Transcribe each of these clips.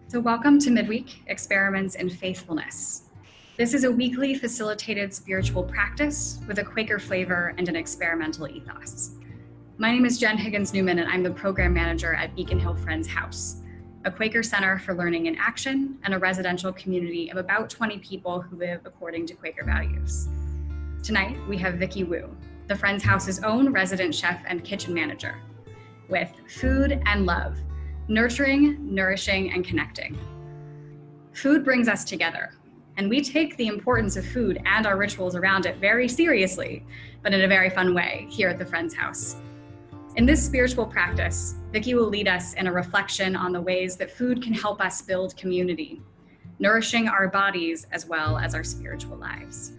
So welcome to Midweek, Experiments in Faithfulness. This is a weekly facilitated spiritual practice with a Quaker flavor and an experimental ethos. My name is Jen Higgins-Newman, and I'm the program manager at Beacon Hill Friends House, a Quaker center for learning in action and a residential community of about 20 people who live according to Quaker values. Tonight, we have Vickie Wu, the Friends House's own resident chef and kitchen manager, with Food and Love, Nurturing, Nourishing, and Connecting. Food brings us together, and we take the importance of food and our rituals around it very seriously, but in a very fun way here at the Friends House. In this spiritual practice, Vickie will lead us in a reflection on the ways that food can help us build community, nourishing our bodies as well as our spiritual lives.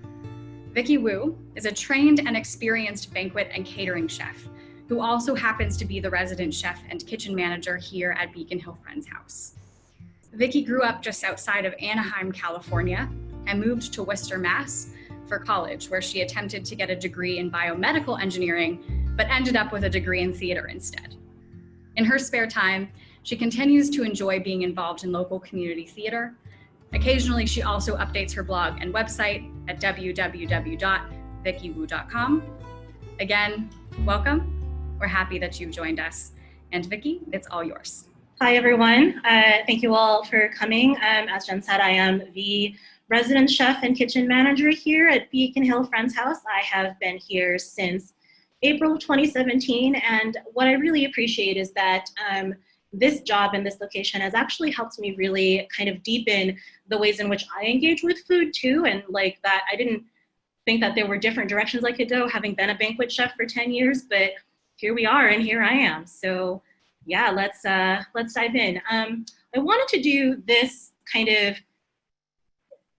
Vickie Wu is a trained and experienced banquet and catering chef who also happens to be the resident chef and kitchen manager here at Beacon Hill Friends House. Vickie grew up just outside of Anaheim, California, and moved to Worcester, Mass. For college, where she attempted to get a degree in biomedical engineering, but ended up with a degree in theater instead. In her spare time, she continues to enjoy being involved in local community theater. Occasionally, she also updates her blog and website at www.vickiewu.com. Again, welcome. We're happy that you've joined us. And Vickie, it's all yours. Hi, everyone. Thank you all for coming. As Jen said, I am the resident chef and kitchen manager here at Beacon Hill Friends House. I have been here since April 2017, and what I really appreciate is that this job and this location has actually helped me really kind of deepen the ways in which I engage with food too, and like that I didn't think that there were different directions I could go, having been a banquet chef for 10 years, but here we are and here I am. So yeah, let's dive in. I wanted to do this kind of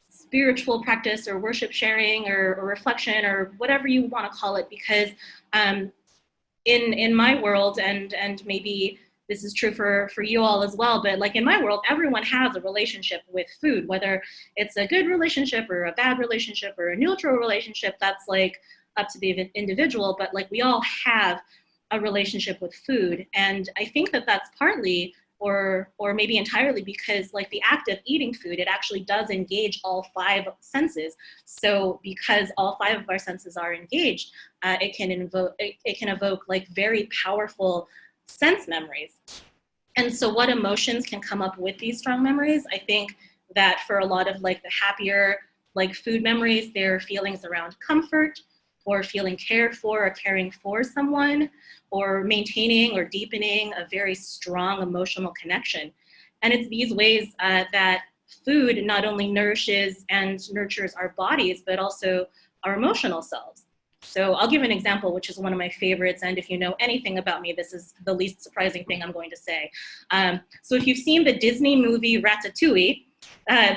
spiritual practice or worship sharing or reflection or whatever you want to call it, because in my world, and maybe this is true for you all as well, but like in my world, everyone has a relationship with food, whether it's a good relationship or a bad relationship or a neutral relationship, that's like up to the individual, but like we all have a relationship with food. And I think that that's partly or maybe entirely because like the act of eating food, it actually does engage all five senses. So because all five of our senses are engaged, it can evoke like very powerful sense memories. And so what emotions can come up with these strong memories? I think that for a lot of like the happier like food memories, there are feelings around comfort, or feeling cared for or caring for someone, or maintaining or deepening a very strong emotional connection. And it's these ways that food not only nourishes and nurtures our bodies, but also our emotional selves. So I'll give an example, which is one of my favorites. And if you know anything about me, this is the least surprising thing I'm going to say. So if you've seen the Disney movie Ratatouille,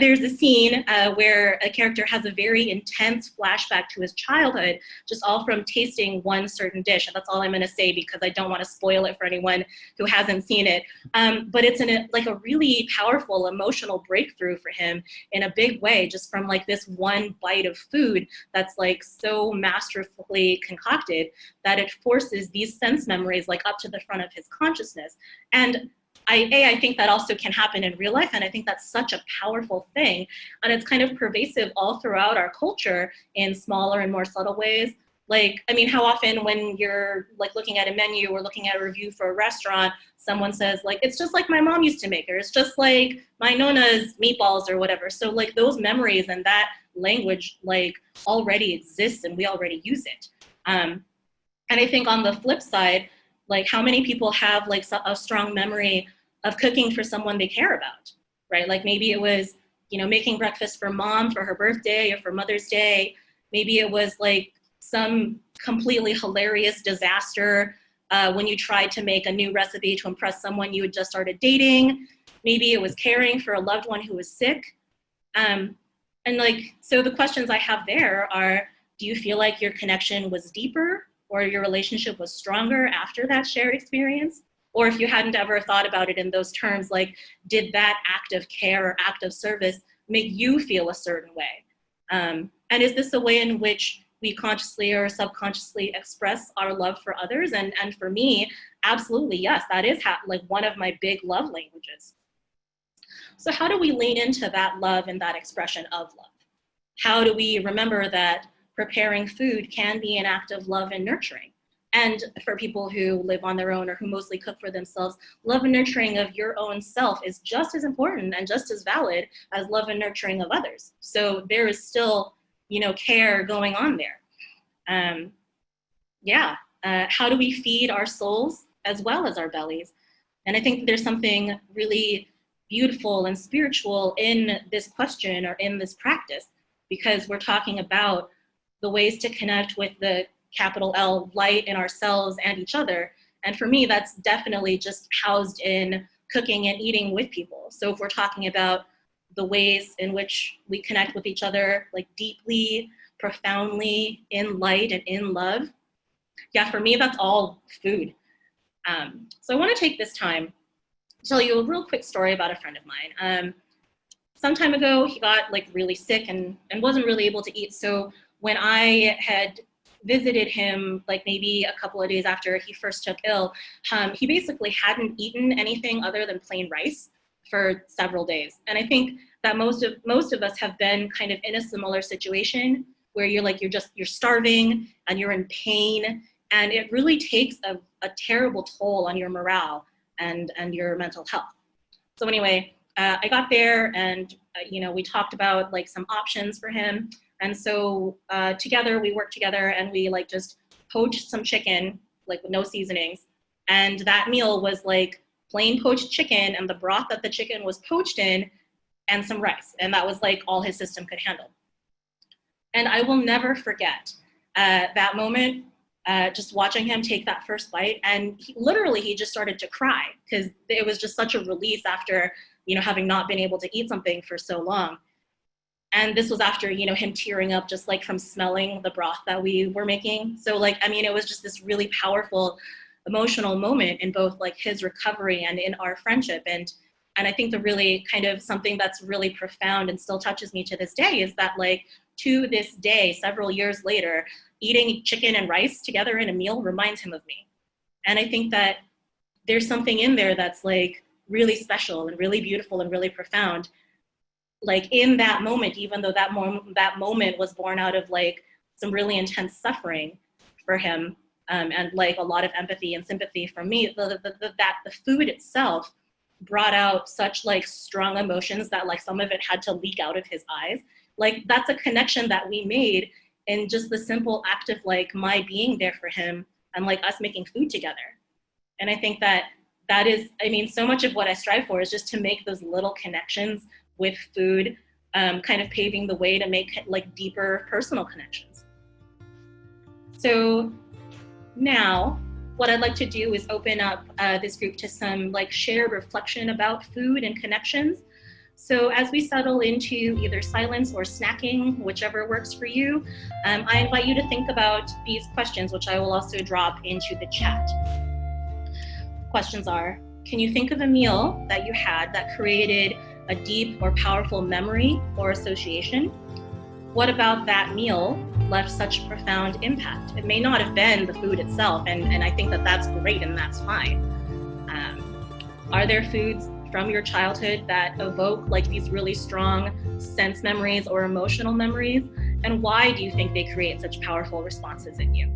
there's a scene where a character has a very intense flashback to his childhood, just all from tasting one certain dish. And that's all I'm going to say because I don't want to spoil it for anyone who hasn't seen it. But it's like a really powerful emotional breakthrough for him in a big way, just from like this one bite of food that's like so masterfully concocted that it forces these sense memories like up to the front of his consciousness. And I think that also can happen in real life, and I think that's such a powerful thing, and it's kind of pervasive all throughout our culture in smaller and more subtle ways. Like, I mean, how often when you're like looking at a menu or looking at a review for a restaurant, someone says like, it's just like my mom used to make her, it's just like my nona's meatballs or whatever. So like those memories and that language like already exists and we already use it. And I think on the flip side, like how many people have like a strong memory of cooking for someone they care about, right? Like maybe it was, you know, making breakfast for mom for her birthday or for Mother's Day. Maybe it was like some completely hilarious disaster when you tried to make a new recipe to impress someone you had just started dating. Maybe it was caring for a loved one who was sick. And like, so the questions I have there are, do you feel like your connection was deeper or your relationship was stronger after that shared experience? Or if you hadn't ever thought about it in those terms, like, did that act of care or act of service make you feel a certain way? And is this a way in which we consciously or subconsciously express our love for others? And for me, absolutely, yes, that is like one of my big love languages. So how do we lean into that love and that expression of love? How do we remember that preparing food can be an act of love and nurturing? And for people who live on their own or who mostly cook for themselves, love and nurturing of your own self is just as important and just as valid as love and nurturing of others. So there is still, care going on there. How do we feed our souls as well as our bellies? And I think there's something really beautiful and spiritual in this question or in this practice, because we're talking about the ways to connect with the capital L light in ourselves and each other. And for me, that's definitely just housed in cooking and eating with people. So if we're talking about the ways in which we connect with each other, like deeply, profoundly, in light and in love, for me, that's all food. So I want to take this time to tell you a real quick story about a friend of mine. Some time ago, he got really sick and wasn't really able to eat. So when I had visited him maybe a couple of days after he first took ill, he basically hadn't eaten anything other than plain rice for several days. And I think that most of us have been kind of in a similar situation where you're starving and you're in pain, and it really takes a terrible toll on your morale and your mental health. So anyway, I got there and we talked about some options for him. And so we worked together and we just poached some chicken, with no seasonings. And that meal was plain poached chicken and the broth that the chicken was poached in and some rice. And that was all his system could handle. And I will never forget that moment, just watching him take that first bite. And he just started to cry because it was just such a release after, having not been able to eat something for so long. And this was after, him tearing up just from smelling the broth that we were making. So it was just this really powerful emotional moment in both his recovery and in our friendship. And I think the really kind of something that's really profound and still touches me to this day is that to this day, several years later, eating chicken and rice together in a meal reminds him of me. And I think that there's something in there that's really special and really beautiful and really profound. In that moment, even though that moment was born out of some really intense suffering for him, and a lot of empathy and sympathy from me, the food itself brought out such strong emotions that some of it had to leak out of his eyes. That's a connection that we made in just the simple act of my being there for him and us making food together. And I think that is, so much of what I strive for is just to make those little connections with food, kind of paving the way to make deeper personal connections. So now what I'd like to do is open up this group to some shared reflection about food and connections. So as we settle into either silence or snacking, whichever works for you, I invite you to think about these questions, which I will also drop into the chat. Questions are, can you think of a meal that you had that created a deep or powerful memory or association? What about that meal left such profound impact? It may not have been the food itself, and I think that that's great and that's fine. Are there foods from your childhood that evoke these really strong sense memories or emotional memories? And why do you think they create such powerful responses in you?